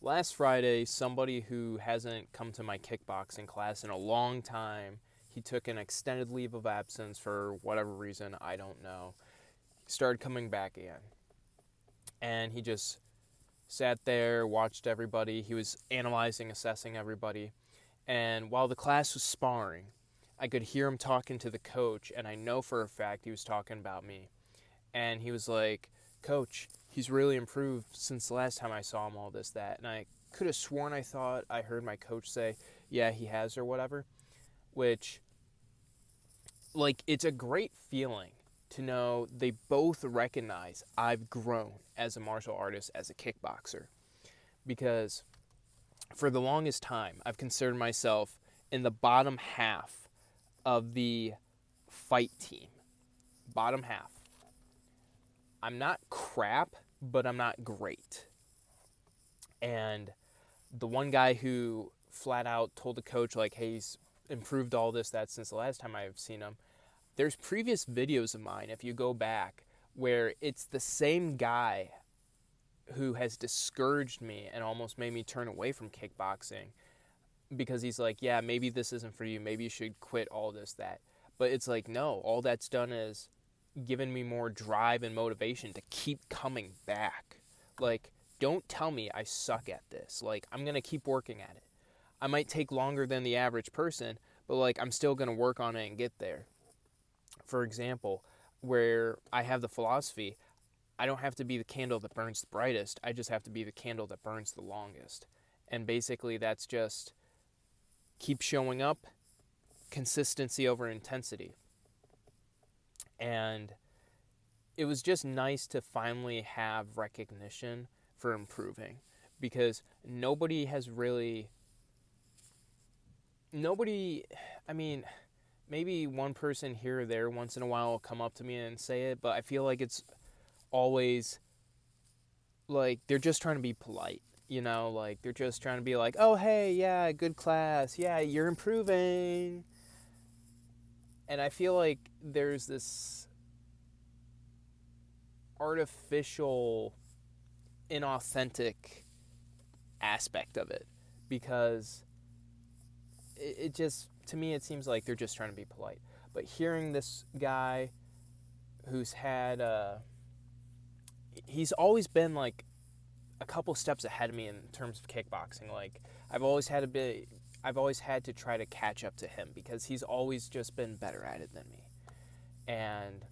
last Friday, somebody who hasn't come to my kickboxing class in a long time, he took an extended leave of absence for whatever reason, I don't know. He started coming back again. And he just sat there, watched everybody. He was analyzing, assessing everybody. And while the class was sparring, I could hear him talking to the coach, and I know for a fact he was talking about me. And he was like, "Coach, he's really improved since the last time I saw him, all this, that." And I could have sworn I thought I heard my coach say, "Yeah, he has," or whatever. Which, like, it's a great feeling to know they both recognize I've grown as a martial artist, as a kickboxer. Because for the longest time, I've considered myself in the bottom half of the fight team. Bottom half. I'm not crap, but I'm not great. And the one guy who flat out told the coach, like, hey, he's improved all this, that since the last time I've seen him. There's previous videos of mine, if you go back, where it's the same guy who has discouraged me and almost made me turn away from kickboxing because he's like, yeah, maybe this isn't for you. Maybe you should quit all this, that. But it's like, no, all that's done is given me more drive and motivation to keep coming back. Like, don't tell me I suck at this. Like, I'm going to keep working at it. I might take longer than the average person, but like, I'm still going to work on it and get there. For example, where I have the philosophy, I don't have to be the candle that burns the brightest. I just have to be the candle that burns the longest. And basically, that's just keep showing up, consistency over intensity. And it was just nice to finally have recognition for improving, because nobody, I mean, maybe one person here or there once in a while will come up to me and say it, but I feel like it's always like they're just trying to be polite, like they're just trying to be like, oh, hey, yeah, good class, yeah, you're improving. And I feel like there's this artificial, inauthentic aspect of it, because it just, to me, it seems like they're just trying to be polite. But hearing this guy who's had, he's always been like a couple steps ahead of me in terms of kickboxing. Like, I've always had to try to catch up to him because he's always just been better at it than me. And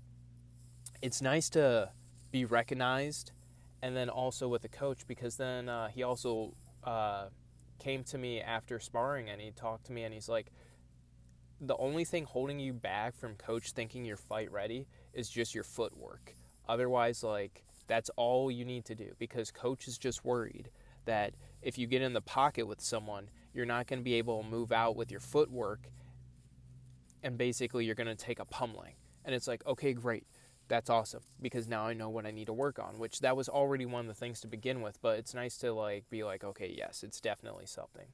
it's nice to be recognized, and then also with a coach, because then he also came to me after sparring and he talked to me and he's like, the only thing holding you back from coach thinking you're fight ready is just your footwork. Otherwise, like, that's all you need to do, because coach is just worried that if you get in the pocket with someone, you're not going to be able to move out with your footwork, and basically you're going to take a pummeling. And it's like, okay, great. That's awesome, because now I know what I need to work on, which that was already one of the things to begin with, but it's nice to like be like, okay, yes, it's definitely something.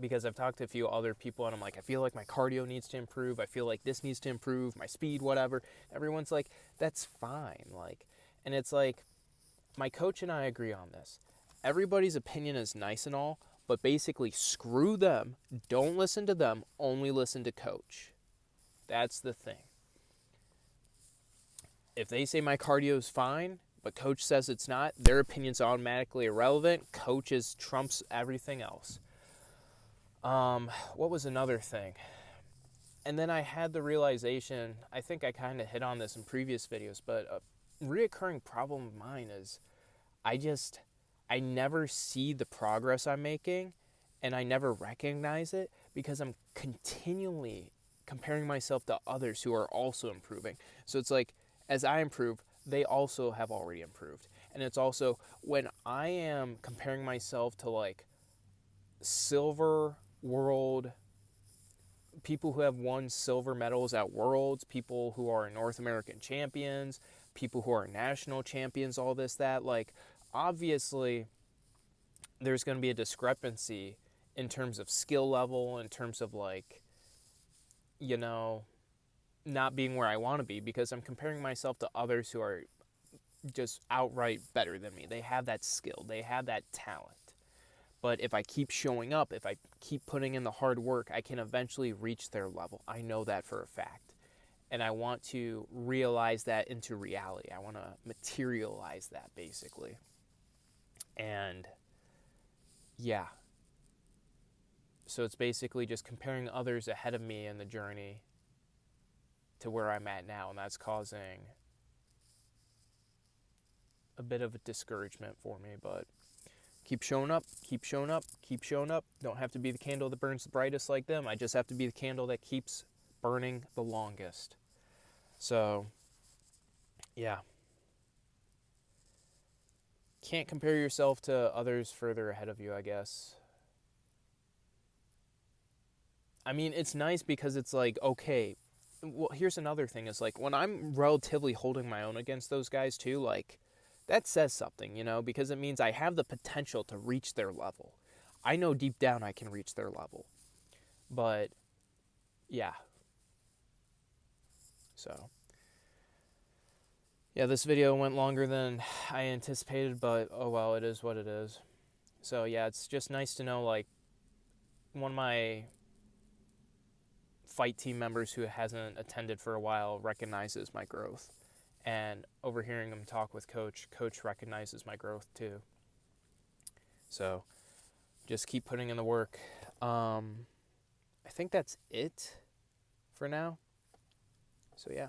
Because I've talked to a few other people and I'm like, I feel like my cardio needs to improve. I feel like this needs to improve, my speed, whatever. Everyone's like, that's fine. Like, and it's like, my coach and I agree on this. Everybody's opinion is nice and all, but basically screw them. Don't listen to them. Only listen to coach. That's the thing. If they say my cardio is fine, but coach says it's not, their opinion's automatically irrelevant. Coaches trumps everything else. What was another thing? And then I had the realization, I think I kind of hit on this in previous videos, but a reoccurring problem of mine is I never see the progress I'm making, and I never recognize it because I'm continually comparing myself to others who are also improving. So it's like, as I improve, they also have already improved. And it's also when I am comparing myself to like silver world, people who have won silver medals at Worlds, people who are North American champions, people who are national champions, all this, that, like, obviously there's going to be a discrepancy in terms of skill level, in terms of like, not being where I want to be, because I'm comparing myself to others who are just outright better than me. They have that skill, they have that talent. But if I keep showing up, if I keep putting in the hard work, I can eventually reach their level. I know that for a fact. And I want to realize that into reality. I want to materialize that, basically. And yeah. So it's basically just comparing others ahead of me in the journey to where I'm at now. And that's causing a bit of a discouragement for me. But keep showing up, keep showing up, keep showing up. Don't have to be the candle that burns the brightest like them. I just have to be the candle that keeps burning the longest. So, yeah. Can't compare yourself to others further ahead of you, I guess. I mean, it's nice because it's like, okay, well, here's another thing is like when I'm relatively holding my own against those guys too, like that says something, because it means I have the potential to reach their level. I know deep down I can reach their level. But yeah. So yeah, this video went longer than I anticipated, but oh well, it is what it is. So yeah, it's just nice to know like one of my fight team members who hasn't attended for a while recognizes my growth. And overhearing him talk with Coach recognizes my growth too. So just keep putting in the work. I think that's it for now. So yeah.